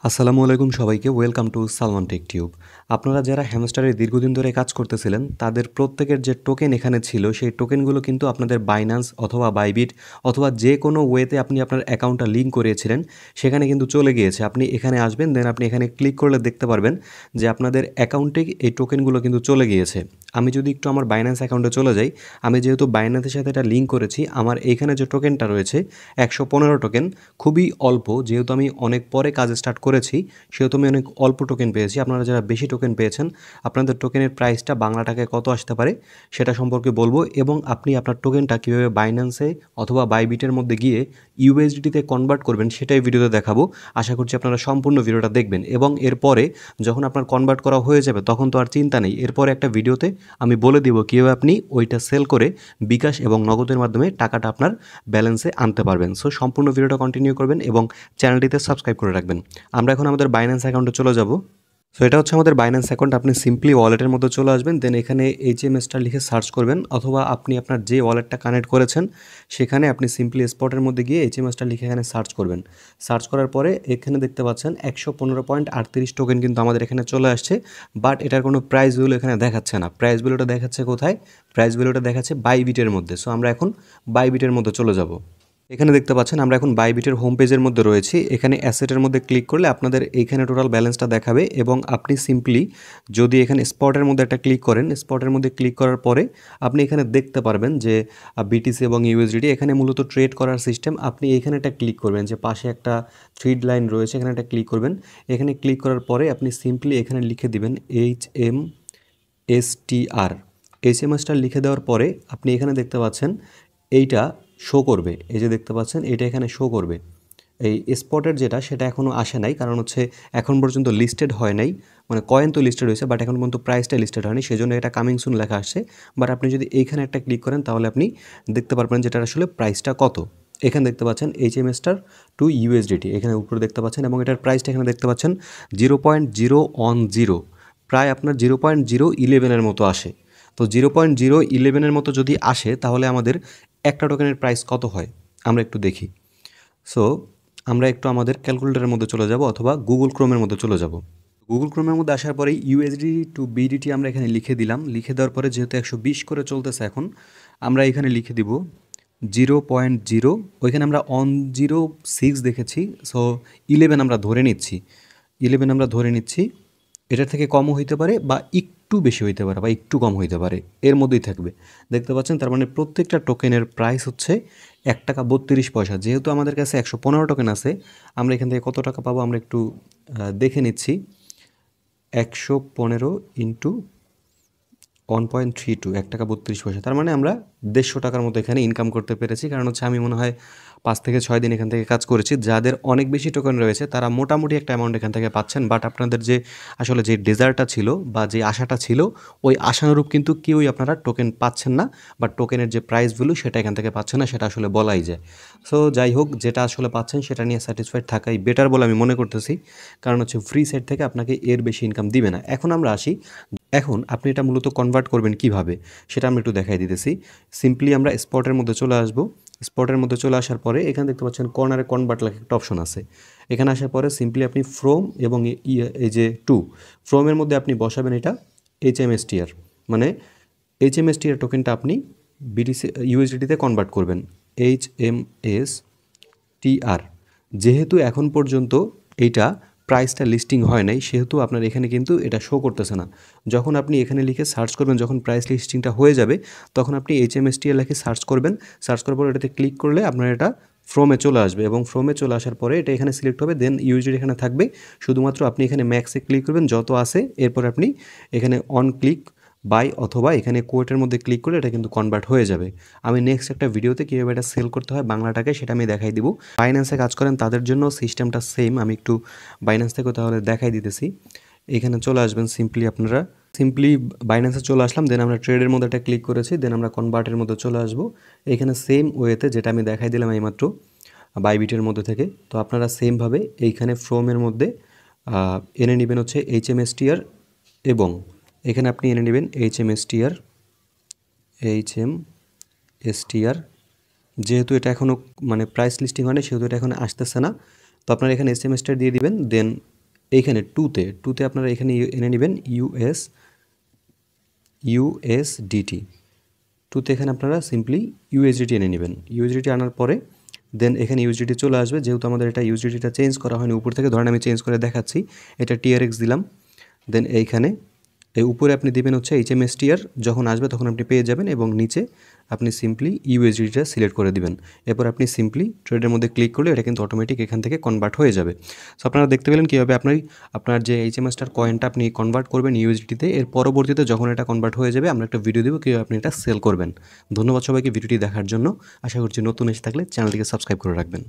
আসসালামু আলাইকুম সবাইকে welcome to Salman tech tube. আপনারা যারা হ্যামস্টারের দীর্ঘদিন ধরে কাজ করতেছিলেন তাদের প্রত্যেকের যে টোকেন এখানে ছিল সেই টোকেনগুলো কিন্তু আপনাদের বাইন্যান্স অথবা বাইবিট অথবা যে কোনো ওয়েতে আপনি আপনার অ্যাকাউন্টটা লিঙ্ক করিয়েছিলেন সেখানে কিন্তু চলে গিয়েছে। আপনি এখানে আসবেন, দেন আপনি এখানে ক্লিক করলে দেখতে পারবেন যে আপনাদের অ্যাকাউন্টে এই টোকেনগুলো কিন্তু চলে গিয়েছে। আমি যদি একটু আমার বাইন্যান্স অ্যাকাউন্টে চলে যাই, আমি যেহেতু বাইন্যান্সের সাথে এটা লিঙ্ক করেছি, আমার এইখানে যে টোকেনটা রয়েছে 115 টোকেন, খুবই অল্প। যেহেতু আমি অনেক পরে কাজ স্টার্ট করেছি সেহেতু আমি অনেক অল্প টোকেন পেয়েছি। আপনারা যারা বেশি টোকেন পেয়েছেন আপনাদের টোকেনের প্রাইসটা বাংলা টাকায় কত আসতে পারে সেটা সম্পর্কে বলবো, এবং আপনি আপনার টোকেনটা কীভাবে বাইন্যান্সে অথবা বাইবিটের মধ্যে গিয়ে ইউএসডিটিতে কনভার্ট করবেন সেটাই ভিডিওতে দেখাবো। আশা করছি আপনারা সম্পূর্ণ ভিডিওটা দেখবেন, এবং এরপরে যখন আপনার কনভার্ট করা হয়ে যাবে তখন তো আর চিন্তা নেই। এরপরে একটা ভিডিওতে আমি বলে দিব কীভাবে আপনি ওইটা সেল করে বিকাশ এবং নগদের মাধ্যমে টাকাটা আপনার ব্যালেন্সে আনতে পারবেন। সো সম্পূর্ণ ভিডিওটা কন্টিনিউ করবেন এবং চ্যানেলটিতে সাবস্ক্রাইব করে রাখবেন। আমরা এখন আমাদের বাইন্যান্স অ্যাকাউন্টে চলে যাব। সো এটা হচ্ছে আমাদের বাইন্যান্স অ্যাকাউন্ট। আপনি সিম্পলি ওয়ালেটের মধ্যে চলে আসবেন, দেন এখানে এইচএমএসটা লিখে সার্চ করবেন, অথবা আপনি আপনার যে ওয়ালেটটা কানেক্ট করেছেন সেখানে আপনি সিম্পলি স্পটের মধ্যে গিয়ে এইচএমএসটা লিখে এখানে সার্চ করবেন। সার্চ করার পরে এখানে দেখতে পাচ্ছেন 115.38 টোকেন কিন্তু আমাদের এখানে চলে আসছে, বাট এটার কোনো প্রাইস ভ্যালু এখানে দেখাচ্ছে না। প্রাইস ভ্যালুটা দেখাচ্ছে কোথায়? প্রাইস ভ্যালুটা দেখাচ্ছে বাইবিটের মধ্যে। সো আমরা এখন বাইবিটের মধ্যে চলে যাব। এখানে দেখতে পাচ্ছেন আমরা এখন বাইবিটের হোম পেজের মধ্যে রয়েছি। এখানে অ্যাসেটের মধ্যে ক্লিক করলে আপনাদের এইখানে টোটাল ব্যালেন্সটা দেখাবে, এবং আপনি সিম্পলি যদি এখানে স্পটের মধ্যে একটা ক্লিক করেন, স্পটের মধ্যে ক্লিক করার পরে আপনি এখানে দেখতে পারবেন যে বিটিসি এবং ইউএসডিটি এখানে মূলত ট্রেড করার সিস্টেম। আপনি এখানে একটা ক্লিক করবেন, যে পাশে একটা থ্রিড লাইন রয়েছে, এখানে একটা ক্লিক করবেন। এখানে ক্লিক করার পরে আপনি সিম্পলি এখানে লিখে দিবেন HMSTR। HMSটা লিখে দেওয়ার পরে আপনি এখানে দেখতে পাচ্ছেন এইটা শো করবে। এই যে দেখতে পাচ্ছেন এটা এখানে শো করবে। এই স্পটের যেটা সেটা এখনও আসে নাই, কারণ হচ্ছে এখন পর্যন্ত লিস্টেড হয় নাই। মানে কয়েন তো লিস্টেড হয়েছে, বাট এখন পর্যন্ত প্রাইসটা লিস্টেড হয়নি, সেজন্য এটা কামিং সুন লেখা আসছে। বাট আপনি যদি এইখানে একটা ক্লিক করেন তাহলে আপনি দেখতে পারবেন যেটা আসলে প্রাইসটা কত। এখানে দেখতে পাচ্ছেন HMSটার টু ইউএসডিটি এখানে উপরে দেখতে পাচ্ছেন, এবং এটার প্রাইসটা এখানে দেখতে পাচ্ছেন 0.010, প্রায় আপনার 0.011 মতো আসে। তো 0.011 মতো যদি আসে তাহলে আমাদের একটা টোকেনের প্রাইস কত হয় আমরা একটু দেখি। সো আমরা একটু আমাদের ক্যালকুলেটরের মধ্যে চলে যাব, অথবা গুগল ক্রোমের মধ্যে চলে যাব। গুগল ক্রোমের মধ্যে আসার পরে ইউএসডি টু বিডিটি আমরা এখানে লিখে দিলাম। লিখে দেওয়ার পরে যেহেতু 120 করে চলতেছে এখন, আমরা এখানে লিখে দিব 0.0। ওইখানে আমরা 106 দেখেছি, সো 11 আমরা ধরে নিচ্ছি। 11 আমরা ধরে নিচ্ছি। এটার থেকে কমও হইতে পারে, বা একটু বেশি হইতে পারে, বা একটু কম হইতে পারে, এর মধ্যেই থাকবে। দেখতে পাচ্ছেন তার মানে প্রত্যেকটা টোকেনের প্রাইস হচ্ছে 1 টাকা 32 পয়সা। যেহেতু আমাদের কাছে 115 টোকেন আছে, আমরা এখান থেকে কত টাকা পাবো আমরা একটু দেখে নিচ্ছি। 115 ইন্টু 1.32, 1 টাকা 32 পয়সা। তার মানে আমরা 150 টাকার মতো এখানে ইনকাম করতে পেরেছি। কারণ হচ্ছে আমি মনে হয় 5 থেকে 6 দিন এখান থেকে কাজ করেছি। যাদের অনেক বেশি টোকেন রয়েছে তারা মোটামুটি একটা অ্যামাউন্ট এখান থেকে পাচ্ছেন, বাট আপনাদের যে আসলে যে ডেজার্টটা ছিল বা যে আশাটা ছিল ওই আশানুরূপ কিন্তু কেউই আপনারা টোকেন পাচ্ছেন না, বা টোকেনের যে প্রাইস ভ্যালু সেটা এখান থেকে পাচ্ছেন না, সেটা আসলে বলাই যায়। সো যাই হোক, যেটা আসলে পাচ্ছেন সেটা নিয়ে স্যাটিসফাইড থাকাই বেটার বলে আমি মনে করতেছি, কারণ হচ্ছে ফ্রি সাইট থেকে আপনাকে এর বেশি ইনকাম দিবে না। এখন আমরা আসি, এখন আপনি এটা মূলত কনভার্ট করবেন কিভাবে সেটা আমি একটু দেখাই দিতেছি। সিম্পলি আমরা স্পটের মধ্যে চলে আসব। স্পটের মধ্যে চলে আসার পরে এখানে দেখতে পাচ্ছেন কর্নারে কনভার্ট লেখা একটা অপশন আছে। এখানে আসার পরে সিম্পলি আপনি ফ্রম এবং এই যে টু, ফ্রমের মধ্যে আপনি বসাবেন এটা HMSTR, মানে HMSTR টোকেনটা আপনি বিটিসি ইউএসডিটিতে কনভার্ট করবেন। HMSTR, যেহেতু এখন পর্যন্ত এইটা প্রাইসটা লিস্টিং হয় নাই সেহেতু আপনার এখানে কিন্তু এটা শো করতেছে না। যখন আপনি এখানে লিখে সার্চ করবেন, যখন প্রাইস লিস্টিংটা হয়ে যাবে তখন আপনি HMSTR লিখে সার্চ করবেন। সার্চ করার পর এটাতে ক্লিক করলে আপনার এটা ফ্রমে চলে আসবে, এবং ফ্রমে চলে আসার পরে এটা এখানে সিলেক্ট হবে, দেন ইউএসডি এখানে থাকবে। শুধুমাত্র আপনি এখানে ম্যাক্সে ক্লিক করবেন যত আছে, এরপর আপনি এখানে অন ক্লিক বাই অথবা এখানে কোয়েটের মধ্যে ক্লিক করলে এটা কিন্তু কনভার্ট হয়ে যাবে। আমি নেক্সট একটা ভিডিওতে কীভাবে এটা সেল করতে হয় বাংলা টাকায় সেটা আমি দেখাই দিব। বাইন্যান্সে কাজ করেন তাদের জন্য সিস্টেমটা সেম। আমি একটু বাইন্যান্স থেকেও তাহলে দেখাই দিতেছি। এখানে চলে আসবেন সিম্পলি আপনারা, সিম্পলি বাইন্যান্সে চলে আসলাম, দেন আমরা ট্রেডের মধ্যে একটা ক্লিক করেছি, দেন আমরা কনভার্টের মধ্যে চলে আসবো। এখানে সেম ওয়েতে যেটা আমি দেখাই দিলাম এইমাত্র বাইবিটের মধ্যে থেকে, তো আপনারা সেমভাবে এইখানে ফ্রমের মধ্যে এনে নেবেন হচ্ছে HMSTR, এবং এখানে আপনি এনে নেবেন HMSTR। যেহেতু এটা এখনও মানে প্রাইস লিস্টিং হয় না সেহেতু এটা এখন আসতেছে না, তো আপনারা এখানে HMSTR দিয়ে দিবেন। দেন এইখানে টুতে আপনারা এখানে এনে নেবেন ইউএসডিটি। টুতে এখানে আপনারা সিম্পলি ইউএসডিটি এনে নেবেন। ইউএসডিটি আনার পরে দেন এখানে ইউএসডিটি চলে আসবে। যেহেতু আমাদের এটা ইউএসডিটিটা চেঞ্জ করা হয়নি উপর থেকে, ধরেন আমি চেঞ্জ করে দেখাচ্ছি। এটা টিআরএক্স দিলাম, দেন এইখানে এই উপরে আপনি দেবেন হচ্ছে HMSTR, যখন আসবে তখন আপনি পেয়ে যাবেন, এবং নিচে আপনি সিম্পলি ইউএসডিটা সিলেক্ট করে দিবেন। এরপর আপনি সিম্পলি ট্রেডের মধ্যে ক্লিক করলে এটা কিন্তু অটোমেটিক এখান থেকে কনভার্ট হয়ে যাবে। সো আপনারা দেখতে পেলেন কীভাবে আপনার যে HMSTR কয়েনটা আপনি কনভার্ট করবেন ইউএসডিতে। এর পরবর্তীতে যখন এটা কনভার্ট হয়ে যাবে আমরা একটা ভিডিও দেবো কীভাবে আপনি এটা সেল করবেন। ধন্যবাদ সবাইকে ভিডিওটি দেখার জন্য। আশা করছি নতুন এসে থাকলে চ্যানেলটিকে সাবস্ক্রাইব করে রাখবেন।